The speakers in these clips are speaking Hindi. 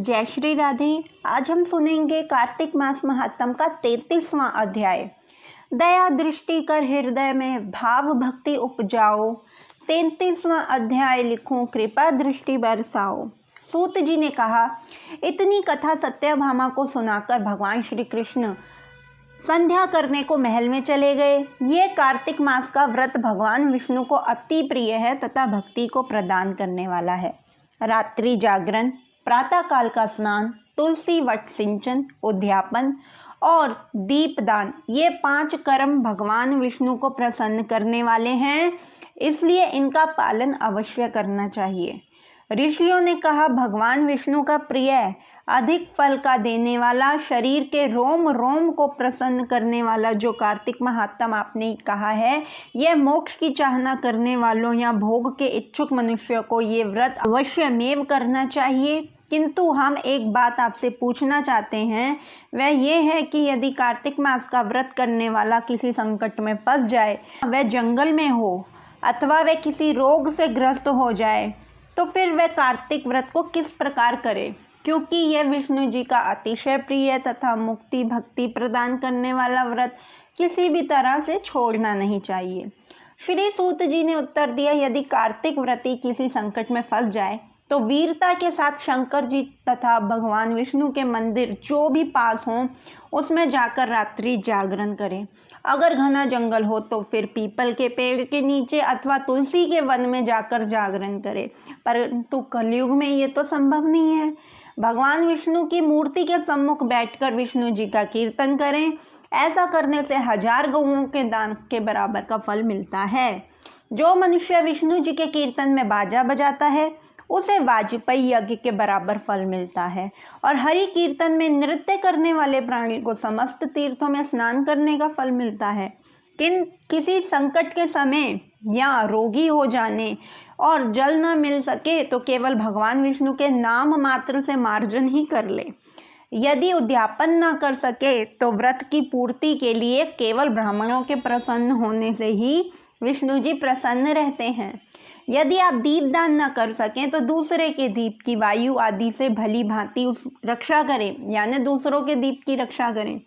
जय श्री राधे। आज हम सुनेंगे कार्तिक मास महात्म का 33वां अध्याय। दया दृष्टि कर हृदय में भाव भक्ति उपजाओ। 33वां अध्याय लिखूं कृपा दृष्टि बरसाओ। सूत जी ने कहा, इतनी कथा सत्यभामा को सुनाकर भगवान श्री कृष्ण संध्या करने को महल में चले गए। ये कार्तिक मास का व्रत भगवान विष्णु को अति प्रिय है तथा भक्ति को प्रदान करने वाला है। रात्रि जागरण, प्रातः काल का स्नान, तुलसी वट सिंचन, उद्यापन और दीपदान, ये 5 कर्म भगवान विष्णु को प्रसन्न करने वाले हैं, इसलिए इनका पालन अवश्य करना चाहिए। ऋषियों ने कहा, भगवान विष्णु का प्रिय, अधिक फल का देने वाला, शरीर के रोम रोम को प्रसन्न करने वाला जो कार्तिक महात्म आपने कहा है, यह मोक्ष की चाहना करने वालों या भोग के इच्छुक मनुष्य को ये व्रत अवश्यमेव करना चाहिए। किंतु हम एक बात आपसे पूछना चाहते हैं, वह ये है कि यदि कार्तिक मास का व्रत करने वाला किसी संकट में फंस जाए, वह जंगल में हो अथवा वह किसी रोग से ग्रस्त हो जाए, तो फिर वह कार्तिक व्रत को किस प्रकार करे, क्योंकि यह विष्णु जी का अतिशय प्रिय तथा मुक्ति भक्ति प्रदान करने वाला व्रत किसी भी तरह से छोड़ना नहीं चाहिए। श्री सूत जी ने उत्तर दिया, यदि कार्तिक व्रती किसी संकट में फंस जाए तो वीरता के साथ शंकर जी तथा भगवान विष्णु के मंदिर जो भी पास हों उसमें जाकर रात्रि जागरण करें। अगर घना जंगल हो तो फिर पीपल के पेड़ के नीचे अथवा तुलसी के वन में जाकर जागरण करें, परंतु कलयुग में ये तो संभव नहीं है। भगवान विष्णु की मूर्ति के सम्मुख बैठकर विष्णु जी का कीर्तन करें। ऐसा करने से 1000 गौओं के दान के बराबर का फल मिलता है। जो मनुष्य विष्णु जी के कीर्तन में बाजा बजाता है उसे वाजपेयी यज्ञ के बराबर फल मिलता है, और हरि कीर्तन में नृत्य करने वाले प्राणी को समस्त तीर्थों में स्नान करने का फल मिलता है। किसी संकट के समय या रोगी हो जाने और जल न मिल सके तो केवल भगवान विष्णु के नाम मात्र से मार्जन ही कर ले। यदि उद्यापन न कर सके तो व्रत की पूर्ति के लिए केवल ब्राह्मणों के प्रसन्न होने से ही विष्णु जी प्रसन्न रहते हैं। यदि आप दीपदान न कर सकें तो दूसरे के दीप की वायु आदि से भली भांति उस रक्षा करें, यानी दूसरों के दीप की रक्षा करें।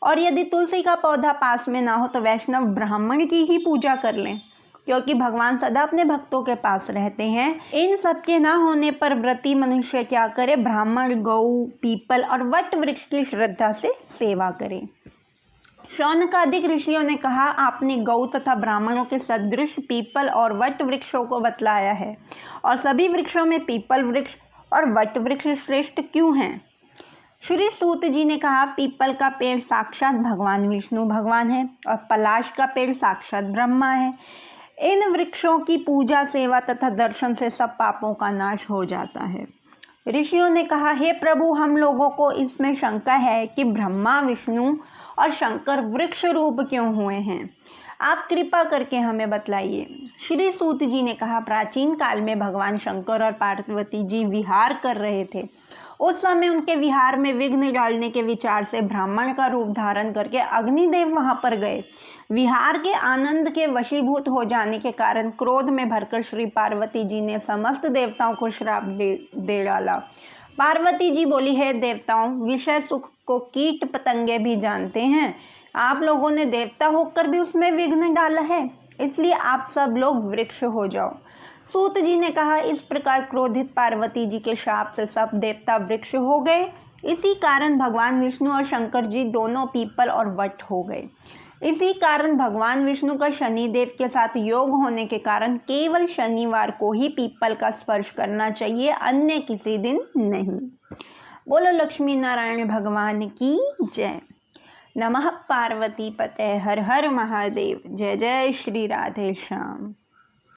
और यदि तुलसी का पौधा पास में ना हो तो वैष्णव ब्राह्मण की ही पूजा कर लें, क्योंकि भगवान सदा अपने भक्तों के पास रहते हैं। इन सब के ना होने पर व्रती मनुष्य क्या करे, ब्राह्मण, गौ, पीपल और वट वृक्ष की श्रद्धा से सेवा करे। शौनकादिक ऋषियों ने कहा, आपने गौ तथा ब्राह्मणों के सदृश पीपल और वट वृक्षों को बतलाया है, और सभी वृक्षों में पीपल वृक्ष और वट वृक्ष श्रेष्ठ क्यों हैं? श्री सूत जी ने कहा, पीपल का पेड़ साक्षात भगवान विष्णु भगवान है और पलाश का पेड़ साक्षात ब्रह्मा है। इन वृक्षों की पूजा सेवा तथा दर्शन से सब पापों का नाश हो जाता है। ऋषियों ने कहा, हे प्रभु, हम लोगों को इसमें शंका है कि ब्रह्मा, विष्णु और शंकर वृक्ष रूप क्यों हुए हैं, आप कृपा करके हमें बतलाइए। श्री सूत जी ने कहा, प्राचीन काल में भगवान शंकर और पार्वती जी विहार कर रहे थे। उस समय उनके विहार में विघ्न डालने के विचार से ब्राह्मण का रूप धारण करके अग्निदेव वहां पर गए। विहार के आनंद के वशीभूत हो जाने के कारण क्रोध में भरकर श्री पार्वती जी ने समस्त देवताओं को श्राप दे डाला। पार्वती जी बोली, हे देवताओं, विषय सुख को कीट पतंगे भी जानते हैं, आप लोगों ने देवता होकर भी उसमें विघ्न डाला है, इसलिए आप सब लोग वृक्ष हो जाओ। सूत जी ने कहा, इस प्रकार क्रोधित पार्वती जी के शाप से सब देवता वृक्ष हो गए। इसी कारण भगवान विष्णु और शंकर जी दोनों पीपल और वट हो गए। इसी कारण भगवान विष्णु का शनिदेव के साथ योग होने के कारण केवल शनिवार को ही पीपल का स्पर्श करना चाहिए, अन्य किसी दिन नहीं। बोलो लक्ष्मी नारायण भगवान की जय। नमः पार्वती पते, हर हर महादेव। जय जय श्री राधे श्याम।